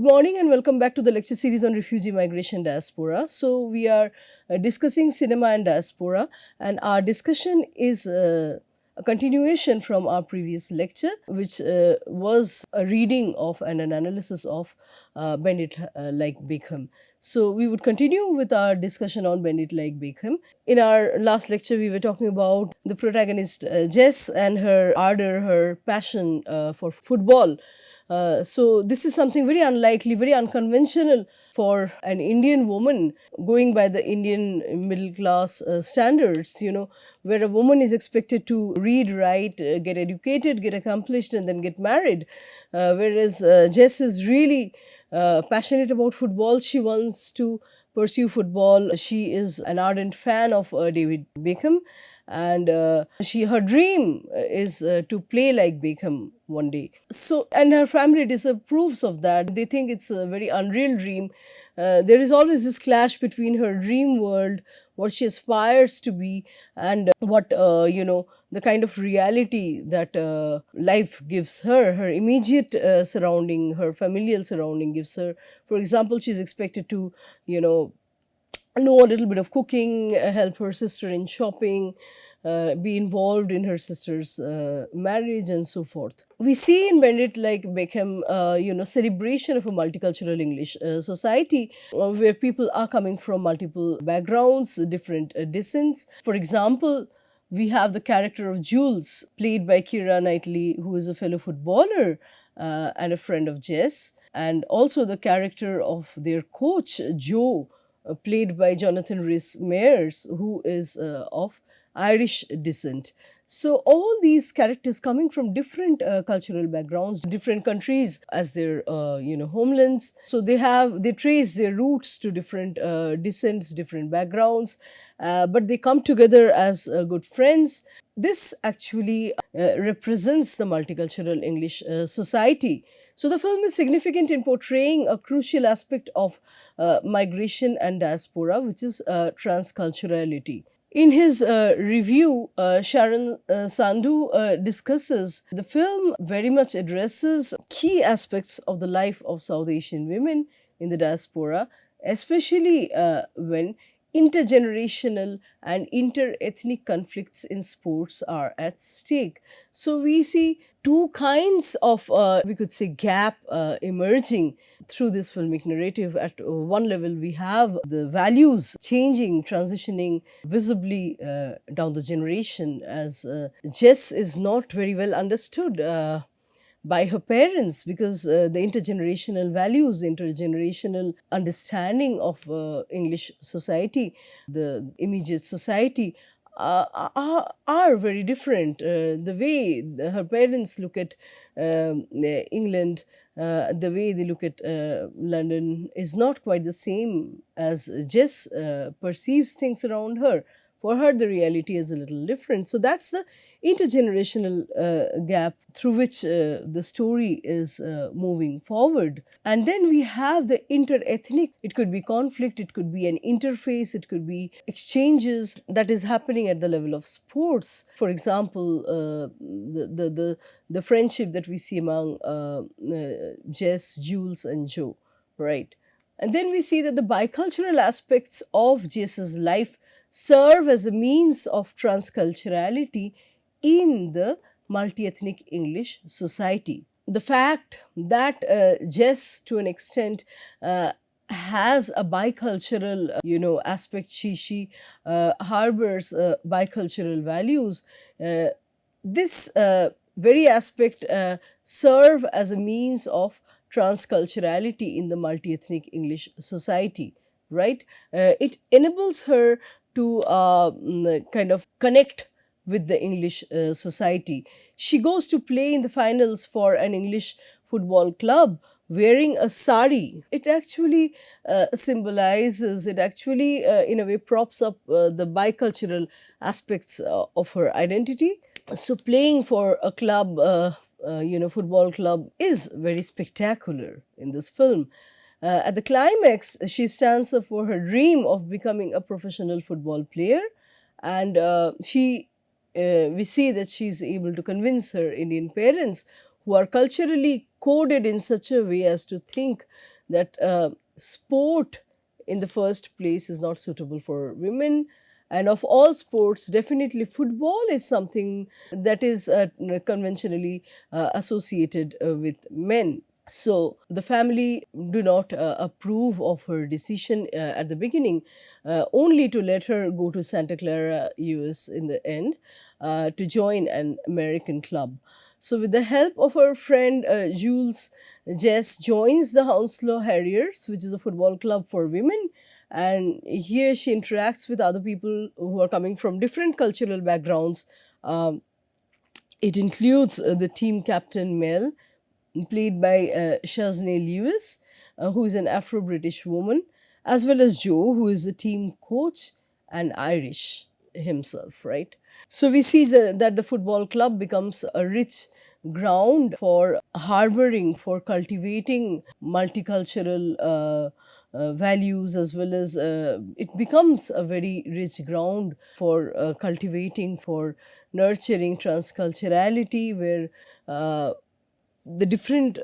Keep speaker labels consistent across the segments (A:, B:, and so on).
A: morning and welcome back to the lecture series on refugee migration diaspora. So, we are discussing cinema and diaspora, and our discussion is a continuation from our previous lecture, which was a reading of and an analysis of Bend It Like Beckham. So, we would continue with our discussion on Bend It Like Beckham. In our last lecture, we were talking about the protagonist Jess and her ardor, her passion for football. So this is something very unlikely, very unconventional for an Indian woman going by the Indian middle class standards, where a woman is expected to read, write, get educated, get accomplished, and then get married. Whereas Jess is really passionate about football. She wants to pursue football. She is an ardent fan of David Beckham, and her dream is to play like Beckham one day. So, and her family disapproves of that. They think it's a very unreal dream. There is always this clash between her dream world, what she aspires to be, and what the kind of reality that life gives her, her immediate surrounding, her familial surrounding gives her. For example, she's expected to know a little bit of cooking, help her sister in shopping, be involved in her sister's marriage, and so forth. We see in Bend It Like Beckham, celebration of a multicultural English society where people are coming from multiple backgrounds, different descents. For example, we have the character of Jules, played by Keira Knightley, who is a fellow footballer and a friend of Jess, and also the character of their coach, Joe, played by Jonathan Rhys Meyers, who is of Irish descent. So all these characters coming from different cultural backgrounds, different countries as their homelands. So they trace their roots to different descents, different backgrounds, but they come together as good friends. This actually represents the multicultural English society. So the film is significant in portraying a crucial aspect of migration and diaspora, which is transculturality. In his review, Sharon Sandhu discusses the film very much addresses key aspects of the life of South Asian women in the diaspora, especially when intergenerational and interethnic conflicts in sports are at stake. So we see two kinds of, we could say, gap emerging through this filmic narrative. At one level, we have the values changing, transitioning visibly down the generation, as Jess is not very well understood by her parents, because the intergenerational values, intergenerational understanding of English society, the immediate society, are very different. The way her parents look at England, the way they look at London is not quite the same as Jess perceives things around her. For her, the reality is a little different. So that's the intergenerational gap through which the story is moving forward. And then we have the interethnic. It could be conflict, it could be an interface, it could be exchanges that is happening at the level of sports. For example, the friendship that we see among Jess, Jules, and Joe, right? And then we see that the bicultural aspects of Jess's life serve as a means of transculturality in the multi-ethnic English society. The fact that Jess, to an extent, has a bicultural, aspect. She harbors bicultural values. This very aspect serve as a means of transculturality in the multi-ethnic English society, right? It enables her to kind of connect with the English society. She goes to play in the finals for an English football club wearing a sari. It actually symbolizes, it actually in a way props up the bicultural aspects of her identity. So playing for a club, football club, is very spectacular in this film. At the climax, she stands up for her dream of becoming a professional football player, and we see that she's able to convince her Indian parents, who are culturally coded in such a way as to think that sport in the first place is not suitable for women. And of all sports, definitely football is something that is conventionally associated with men. So the family do not approve of her decision at the beginning, only to let her go to Santa Clara, US in the end, to join an American club. So, with the help of her friend Jules, Jess joins the Hounslow Harriers, which is a football club for women. And here she interacts with other people who are coming from different cultural backgrounds. Um, it includes the team captain Mel, played by Shaznay Lewis, who is an Afro British woman, as well as Joe, who is the team coach and Irish himself, right? So we see that the football club becomes a rich ground for harboring, for cultivating multicultural values, as well as it becomes a very rich ground for cultivating, for nurturing transculturality, where the different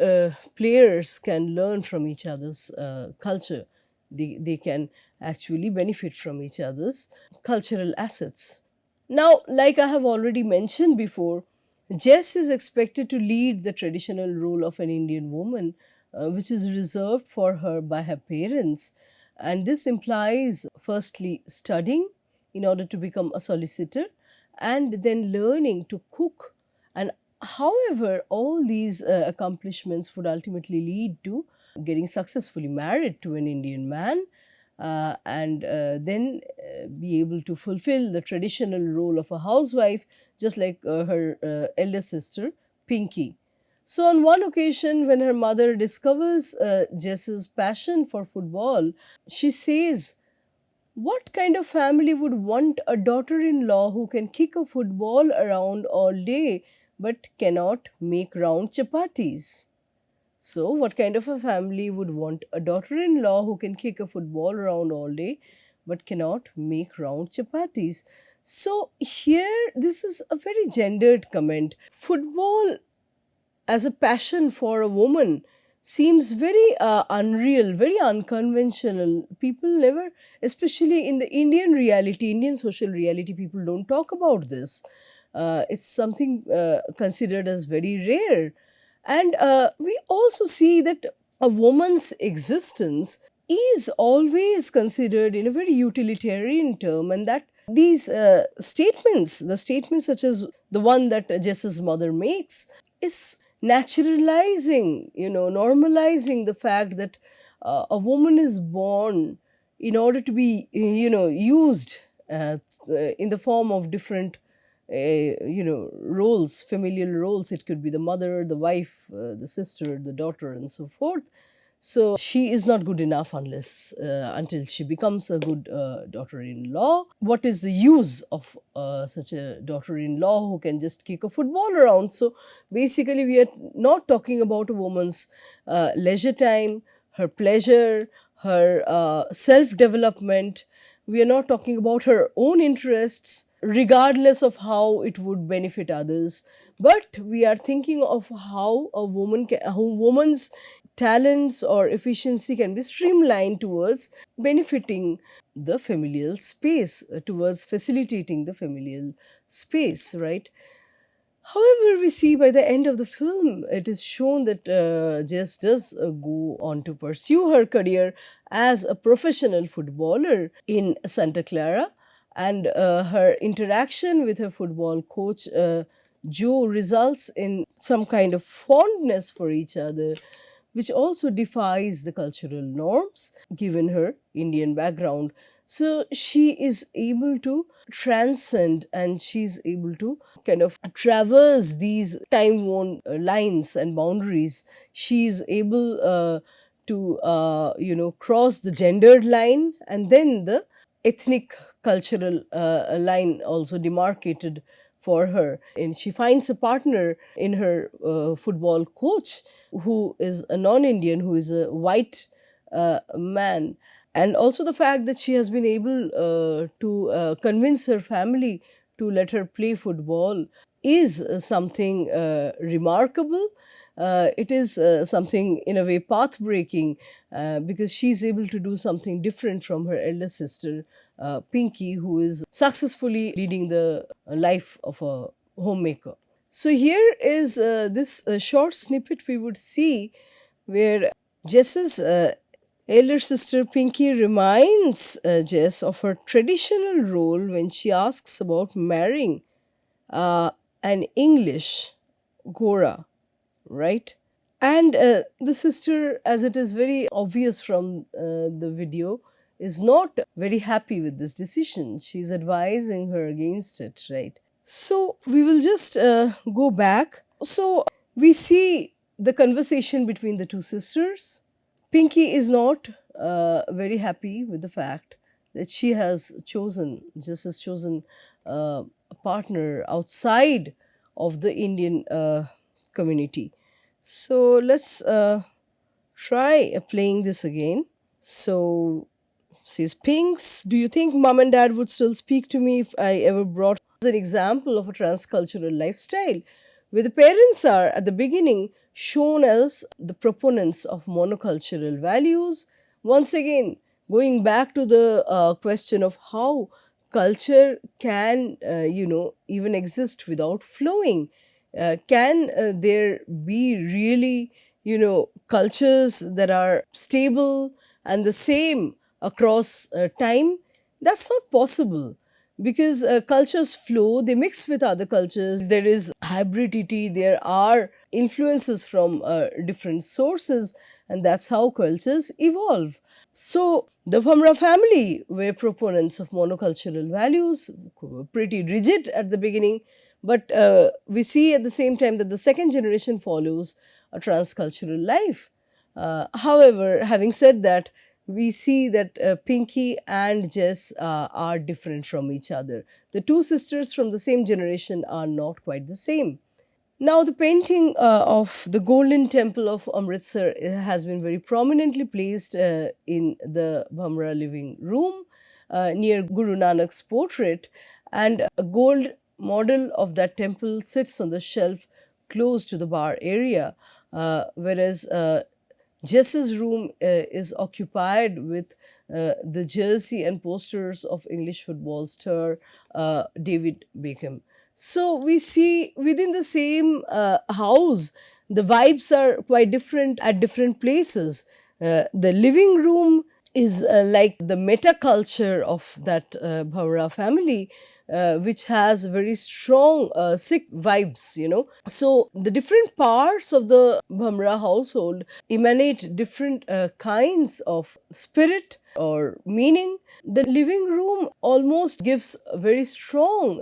A: players can learn from each other's culture. They can actually benefit from each other's cultural assets. Now, like I have already mentioned before, Jess is expected to lead the traditional role of an Indian woman, which is reserved for her by her parents. And this implies, firstly, studying in order to become a solicitor, and then learning to cook. And however, all these accomplishments would ultimately lead to getting successfully married to an Indian man, and then be able to fulfill the traditional role of a housewife, just like her elder sister, Pinky. So, on one occasion, when her mother discovers Jess's passion for football, she says, "What kind of family would want a daughter in law who can kick a football around all day but cannot make round chapatis?" So, what kind of a family would want a daughter in law who can kick a football around all day but cannot make round chapatis? So, here this is a very gendered comment. Football as a passion for a woman seems very unreal, very unconventional. People never, especially in the Indian reality, Indian social reality, people don't talk about this. It's something considered as very rare. And we also see that a woman's existence is always considered in a very utilitarian term, and that these statements, the statements such as the one that Jess's mother makes, is naturalizing, normalizing the fact that a woman is born in order to be, used in the form of different roles, familial roles. It could be the mother, the wife, the sister, the daughter, and so forth. So she is not good enough unless until she becomes a good daughter-in-law. What is the use of such a daughter-in-law who can just kick a football around? So basically, we are not talking about a woman's leisure time, her pleasure, her self-development. We are not talking about her own interests, regardless of how it would benefit others. But we are thinking of how woman's talents or efficiency can be streamlined towards benefiting the familial space, towards facilitating the familial space, right? However, we see by the end of the film, it is shown that Jess does go on to pursue her career as a professional footballer in Santa Clara, and her interaction with her football coach, Joe, results in some kind of fondness for each other, which also defies the cultural norms given her Indian background. So she is able to transcend, and she's able to kind of traverse these time worn lines and boundaries. She's able to, cross the gendered line, and then the ethnic cultural line also demarcated for her. And she finds a partner in her football coach, who is a non Indian, who is a white man. And also the fact that she has been able to convince her family to let her play football is something remarkable. It is something in a way path breaking, because she's able to do something different from her elder sister, Pinky, who is successfully leading the life of a homemaker. So here is this short snippet we would see where Jess's elder sister Pinky reminds Jess of her traditional role when she asks about marrying uh, an English Gora, right? And the sister, as it is very obvious from the video, is not very happy with this decision. She's advising her against it, right? So we will just go back. So we see the conversation between the two sisters. Pinky is not very happy with the fact that she has chosen, just has chosen a partner outside of the Indian community. So let's try playing this again. So says Pinks, do you think mom and dad would still speak to me if I ever brought an example of a transcultural lifestyle where the parents are at the beginning shown as the proponents of monocultural values? Once again, going back to the question of how culture can, even exist without flowing. Can there be really, cultures that are stable and the same across time? That's not possible, because cultures flow, they mix with other cultures, there is hybridity, there are influences from different sources, and that's how cultures evolve. So the Bhamra family were proponents of monocultural values, pretty rigid at the beginning, but we see at the same time that the second generation follows a transcultural life. However, having said that, we see that Pinky and Jess are different from each other. The two sisters from the same generation are not quite the same. Now, the painting of the Golden Temple of Amritsar has been very prominently placed in the Bhamra living room near Guru Nanak's portrait, and a gold model of that temple sits on the shelf close to the bar area, whereas Jess's room is occupied with the jersey and posters of English football star David Beckham. So we see within the same house, the vibes are quite different at different places. The living room is like the meta culture of that Bhaura family, which has very strong Sikh vibes, So the different parts of the Bhamra household emanate different kinds of spirit or meaning. The living room almost gives a very strong,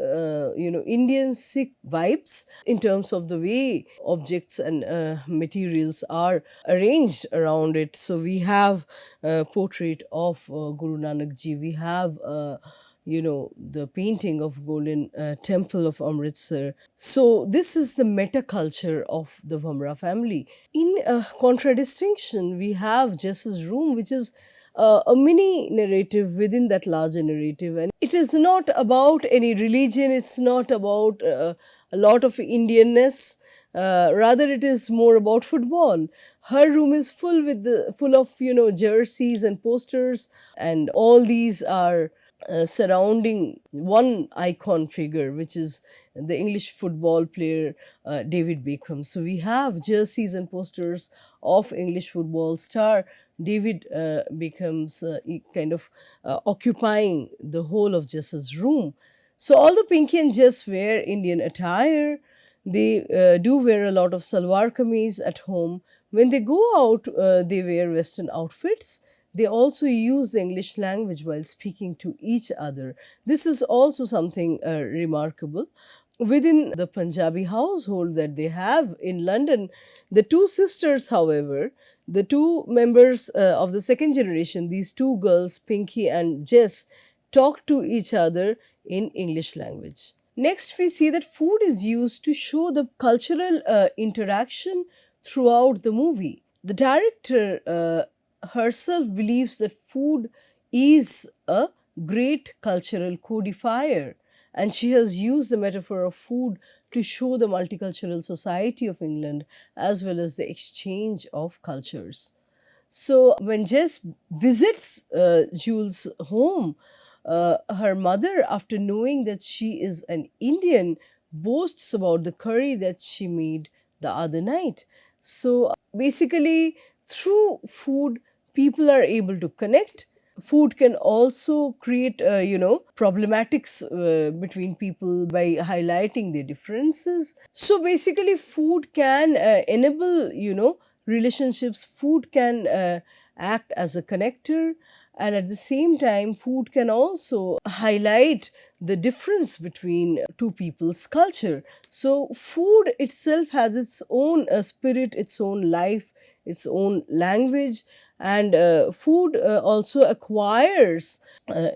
A: Indian Sikh vibes in terms of the way objects and materials are arranged around it. So we have a portrait of Guru Nanak Ji. We have the painting of Golden Temple of Amritsar. So this is the meta culture of the Bhamra family. In contradistinction, we have Jess's room, which is a mini narrative within that larger narrative. And it is not about any religion, it's not about a lot of Indianness. Rather, it is more about football. Her room is full of jerseys and posters, and all these are surrounding one icon figure, which is the English football player David Beckham. So we have jerseys and posters of English football star David Beckham's kind of occupying the whole of Jess's room. So although Pinky and Jess wear Indian attire, they do wear a lot of salwar kameez at home. When they go out, they wear Western outfits. They also use the English language while speaking to each other. This is also something remarkable. Within the Punjabi household that they have in London, the two sisters, however, the two members of the second generation, these two girls, Pinky and Jess, talk to each other in English language. Next, we see that food is used to show the cultural interaction throughout the movie. The director herself believes that food is a great cultural codifier, and she has used the metaphor of food to show the multicultural society of England as well as the exchange of cultures. So when Jess visits Jules' home, her mother, after knowing that she is an Indian, boasts about the curry that she made the other night. So basically, through food, people are able to connect. Food can also create, problematics between people by highlighting their differences. So basically, food can enable, relationships. Food can act as a connector, and at the same time, food can also highlight the difference between two people's culture. So food itself has its own spirit, its own life, its own language, and food also acquires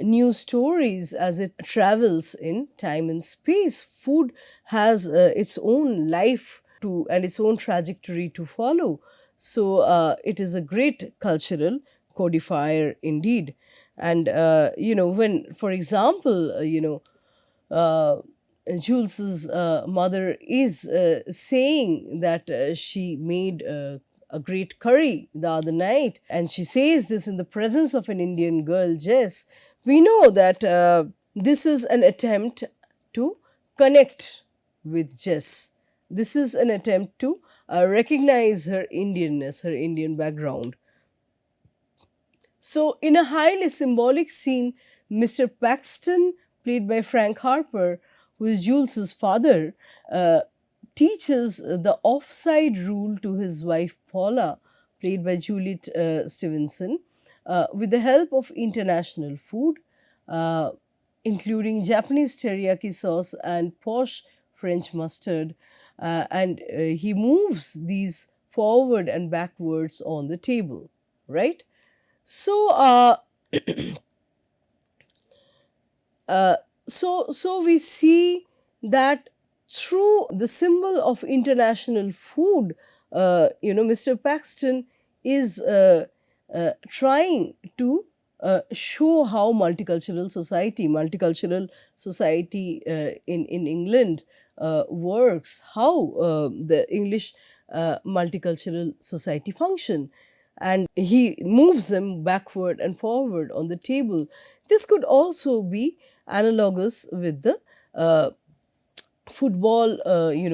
A: new stories as it travels in time and space. Food has its own life to and its own trajectory to follow. So it is a great cultural codifier indeed. And when, for example, uh, Jules's mother is saying that she made a great curry the other night, and she says this in the presence of an Indian girl, Jess. We know that this is an attempt to connect with Jess. This is an attempt to recognize her Indianness, her Indian background. So, in a highly symbolic scene, Mr. Paxton, played by Frank Harper, who is Jules's father, teaches the offside rule to his wife Paula, played by Juliet Stevenson, with the help of international food, uh, including Japanese teriyaki sauce and posh French mustard. And he moves these forward and backwards on the table, right? So, uh, so we see that through the symbol of international food, Mr. Paxton is trying to show how multicultural society in England works, how the English multicultural society function, and he moves them backward and forward on the table. This could also be analogous with the football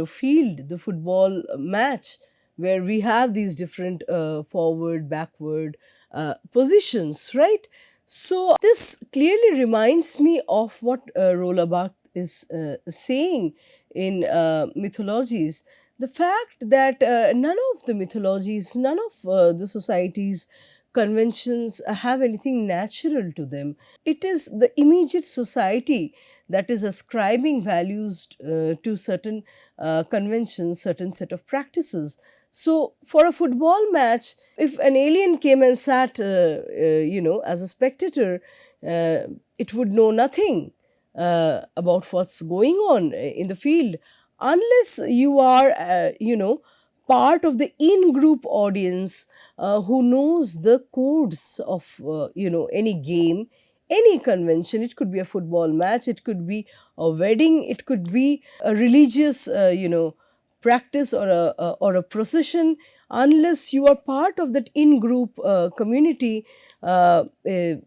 A: field, the football match, where we have these different forward, backward positions, right? So this clearly reminds me of what Roland Barthes is saying in mythologies, the fact that none of the mythologies, none of the societies conventions have anything natural to them. It is the immediate society that is ascribing values to certain conventions, certain set of practices. So, for a football match, if an alien came and sat, as a spectator, it would know nothing about what's going on in the field unless you are, part of the in-group audience who knows the codes of, any game, any convention. It could be a football match, it could be a wedding, it could be a religious, practice or a procession. Unless you are part of that in-group community, you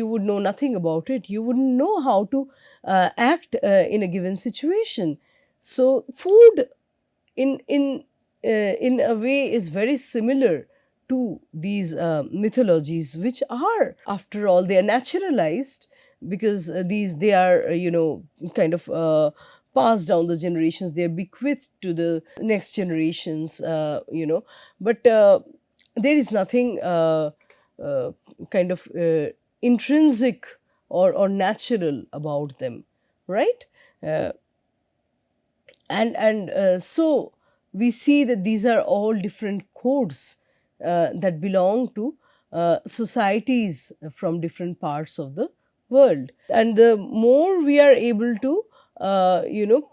A: would know nothing about it. You wouldn't know how to act in a given situation. So food in a way is very similar to these mythologies, which are, after all, they are naturalized because these they are kind of passed down the generations, they are bequeathed to the next generations, but there is nothing uh, kind of intrinsic or natural about them, right? uh, and so we see that these are all different codes that belong to societies from different parts of the world, and the more we are able to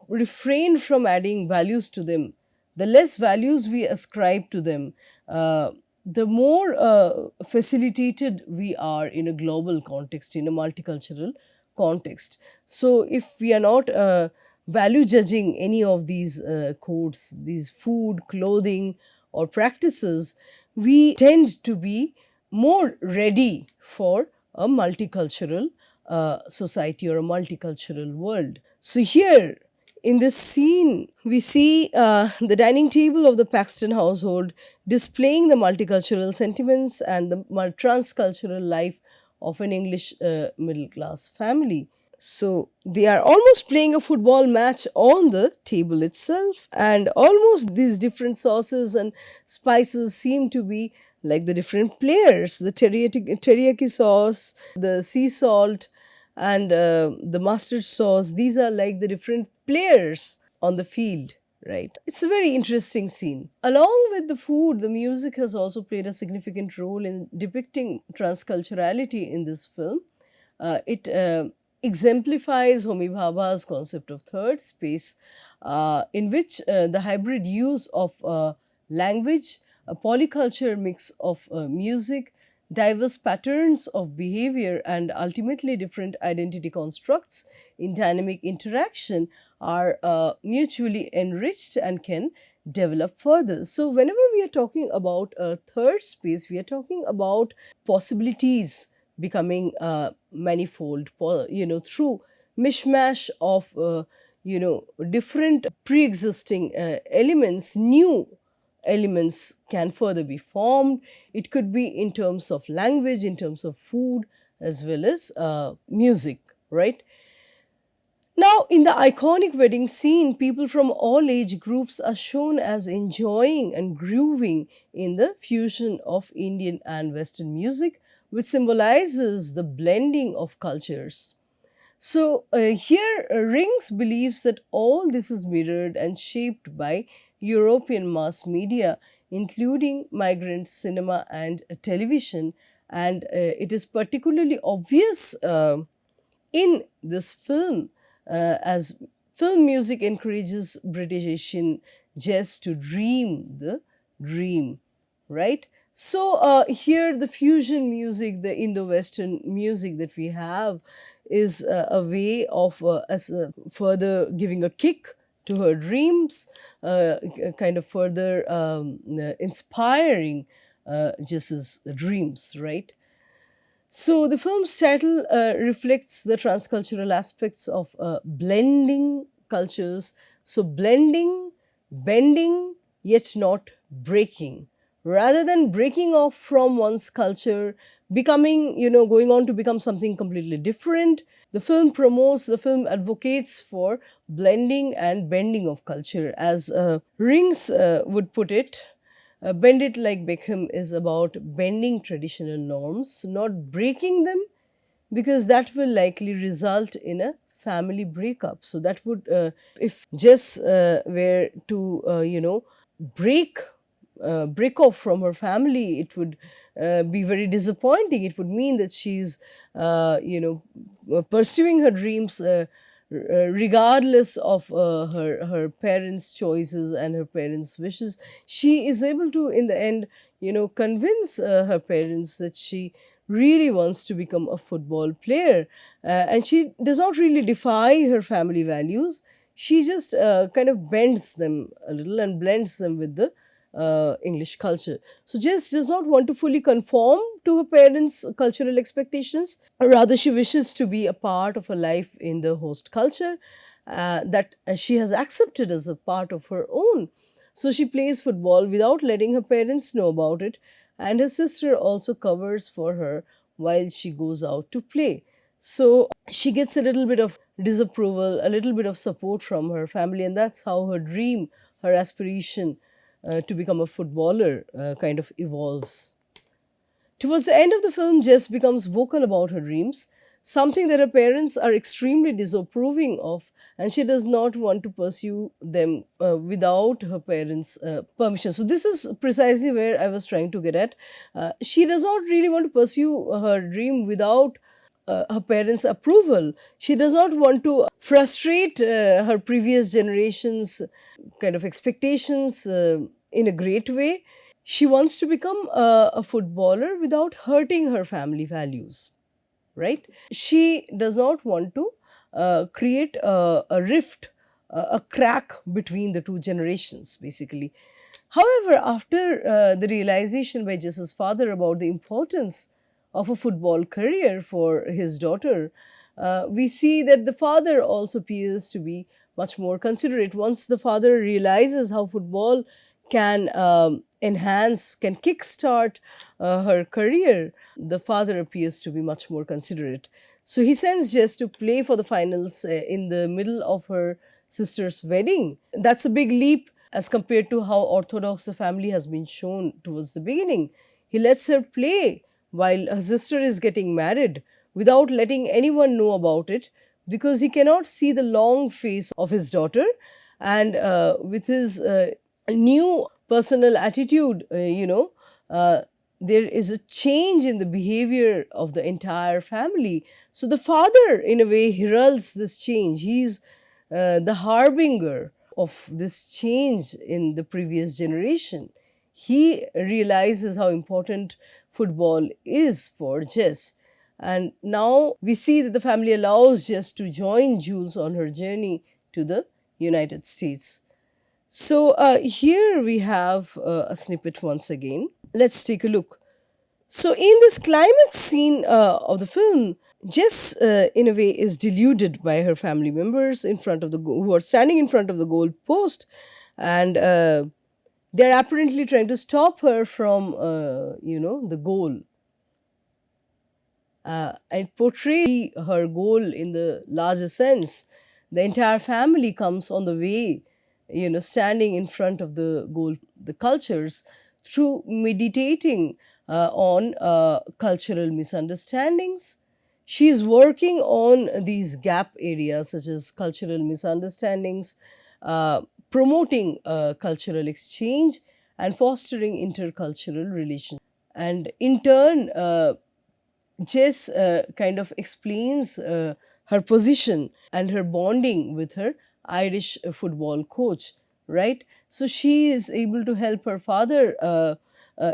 A: refrain from adding values to them, the less values we ascribe to them, the more facilitated we are in a global context, in a multicultural context. So if we are not value judging any of these codes, these food, clothing, or practices, we tend to be more ready for a multicultural society or a multicultural world. So here in this scene, we see the dining table of the Paxton household displaying the multicultural sentiments and the transcultural life of an English middle class family. So they are almost playing a football match on the table itself, and almost these different sauces and spices seem to be like the different players. The teriyaki sauce, the sea salt, and the mustard sauce, these are like the different players on the field, right? It's a very interesting scene. Along with the food, the music has also played a significant role in depicting transculturality in this film. It exemplifies Homi Bhabha's concept of third space, in which the hybrid use of language, a polyculture mix of music, diverse patterns of behavior, and ultimately different identity constructs in dynamic interaction are mutually enriched and can develop further. So, whenever we are talking about a third space, we are talking about possibilities becoming manifold, through mishmash of different pre-existing elements. New elements can further be formed. It could be in terms of language, in terms of food, as well as music, right? Now, in the iconic wedding scene, people from all age groups are shown as enjoying and grooving in the fusion of Indian and Western music, which symbolizes the blending of cultures. So, here Rings believes that all this is mirrored and shaped by European mass media, including migrant cinema and television. And it is particularly obvious in this film, as film music encourages British Asian jazz to dream the dream, right? So here the fusion music, the Indo-Western music that we have is a way of further giving a kick to her dreams, kind of further inspiring Jess's dreams, right? So the film's title reflects the transcultural aspects of blending cultures. So blending, bending, yet not breaking. Rather than breaking off from one's culture, becoming, going on to become something completely different, the film advocates for blending and bending of culture. As Rings would put it, Bend It Like Beckham is about bending traditional norms, not breaking them, because that will likely result in a family breakup. So that would, if Jess were to, break break off from her family, it would be very disappointing. It would mean that she's, pursuing her dreams regardless of her parents' choices and her parents' wishes. She is able to, in the end, convince her parents that she really wants to become a football player, and she does not really defy her family values. She just kind of bends them a little and blends them with the English culture. So Jess does not want to fully conform to her parents' cultural expectations. Rather, she wishes to be a part of a life in the host culture that she has accepted as a part of her own. So she plays football without letting her parents know about it, and her sister also covers for her while she goes out to play. So she gets a little bit of disapproval, a little bit of support from her family, and that's how her dream, her aspiration to become a footballer kind of evolves. Towards the end of the film, Jess becomes vocal about her dreams, something that her parents are extremely disapproving of, and she does not want to pursue them without her parents' permission. So, this is precisely where I was trying to get at. She does not really want to pursue her dream without her parents' approval. She does not want to frustrate her previous generations' kind of expectations in a great way. She wants to become a footballer without hurting her family values, right? She does not want to create a rift, a crack between the two generations, basically. However, after the realization by Jess's father about the importance of a football career for his daughter, we see that the father also appears to be much more considerate. Once the father realizes how football can enhance, can kickstart her career, the father appears to be much more considerate. So he sends Jess to play for the finals in the middle of her sister's wedding. That's a big leap as compared to how orthodox the family has been shown towards the beginning. He lets her play while her sister is getting married without letting anyone know about it, because he cannot see the long face of his daughter. And with his new personal attitude, there is a change in the behavior of the entire family. So the father, in a way, heralds this change. He's the harbinger of this change in the previous generation. He realizes how important football is for Jess. And now we see that the family allows Jess to join Jules on her journey to the United States. So here we have a snippet once again. Let's take a look. So in this climax scene of the film, Jess, in a way, is deluded by her family members in front of the who are standing in front of the goal post, and they're apparently trying to stop her from, the goal. And portray her goal in the larger sense. The entire family comes on the way, standing in front of the goal, the cultures, through meditating on cultural misunderstandings. She is working on these gap areas such as cultural misunderstandings, promoting cultural exchange, and fostering intercultural relations. And in turn, Jess kind of explains her position and her bonding with her Irish football coach, right? So she is able to help her father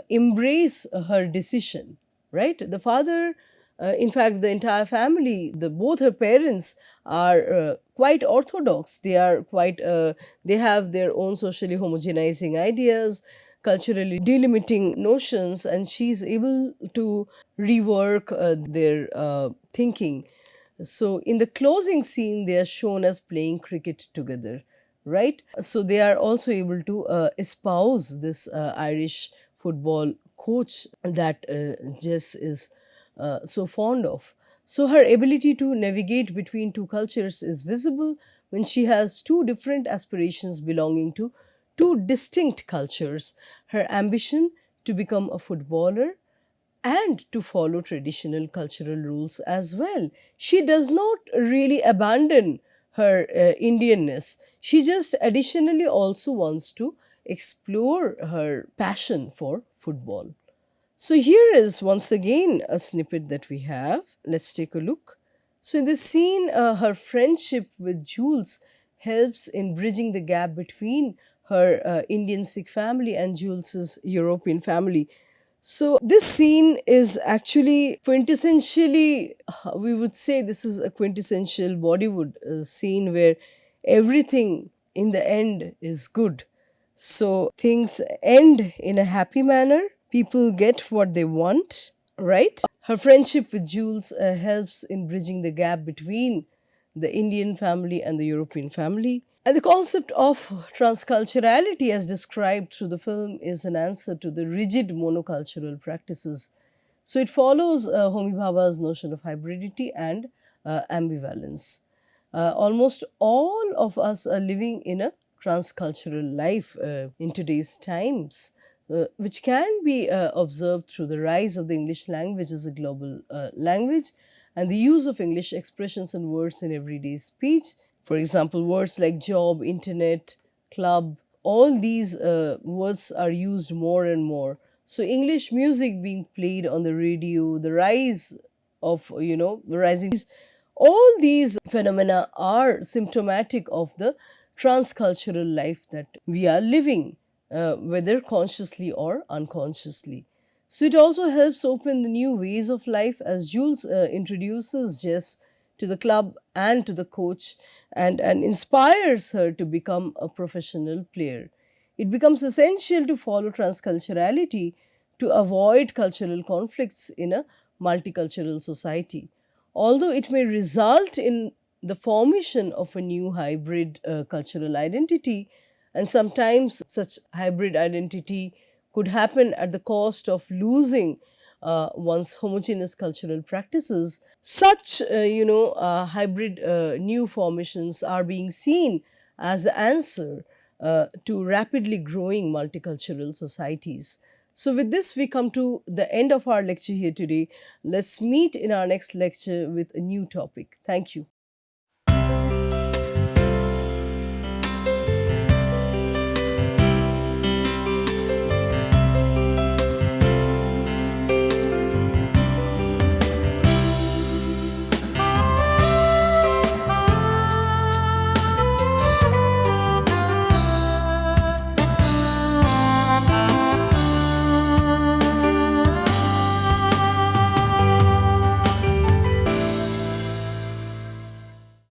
A: embrace her decision, right? The father, in fact, the entire family, both her parents are quite orthodox. They are quite, they have their own socially homogenizing ideas, culturally delimiting notions, and she's able to rework their thinking. So in the closing scene, they are shown as playing cricket together, right? So they are also able to espouse this Irish football coach that Jess is so fond of. So her ability to navigate between two cultures is visible when she has two different aspirations belonging to two distinct cultures: her ambition to become a footballer and to follow traditional cultural rules as well. She does not really abandon her Indianness. She just additionally also wants to explore her passion for football. So here is once again a snippet that we have. Let's take a look. So in this scene, her friendship with Jules helps in bridging the gap between her Indian Sikh family and Jules's European family. So this scene is actually quintessentially, we would say this is a quintessential Bollywood scene where everything in the end is good. So things end in a happy manner. People get what they want, right? Her friendship with Jules helps in bridging the gap between the Indian family and the European family. And the concept of transculturality, as described through the film, is an answer to the rigid monocultural practices. So it follows Homi Bhabha's notion of hybridity and ambivalence. Almost all of us are living in a transcultural life in today's times, which can be observed through the rise of the English language as a global language and the use of English expressions and words in everyday speech. For example, words like job, internet, club, all these words are used more and more. So English music being played on the radio, the rise of, the rising, all these phenomena are symptomatic of the transcultural life that we are living, whether consciously or unconsciously. So it also helps open the new ways of life as Jules introduces Jess to the club and to the coach, and inspires her to become a professional player. It becomes essential to follow transculturality to avoid cultural conflicts in a multicultural society. Although it may result in the formation of a new hybrid cultural identity, and sometimes such hybrid identity could happen at the cost of losing one's homogeneous cultural practices. Such, hybrid new formations are being seen as the answer to rapidly growing multicultural societies. So, with this, we come to the end of our lecture here today. Let's meet in our next lecture with a new topic. Thank you.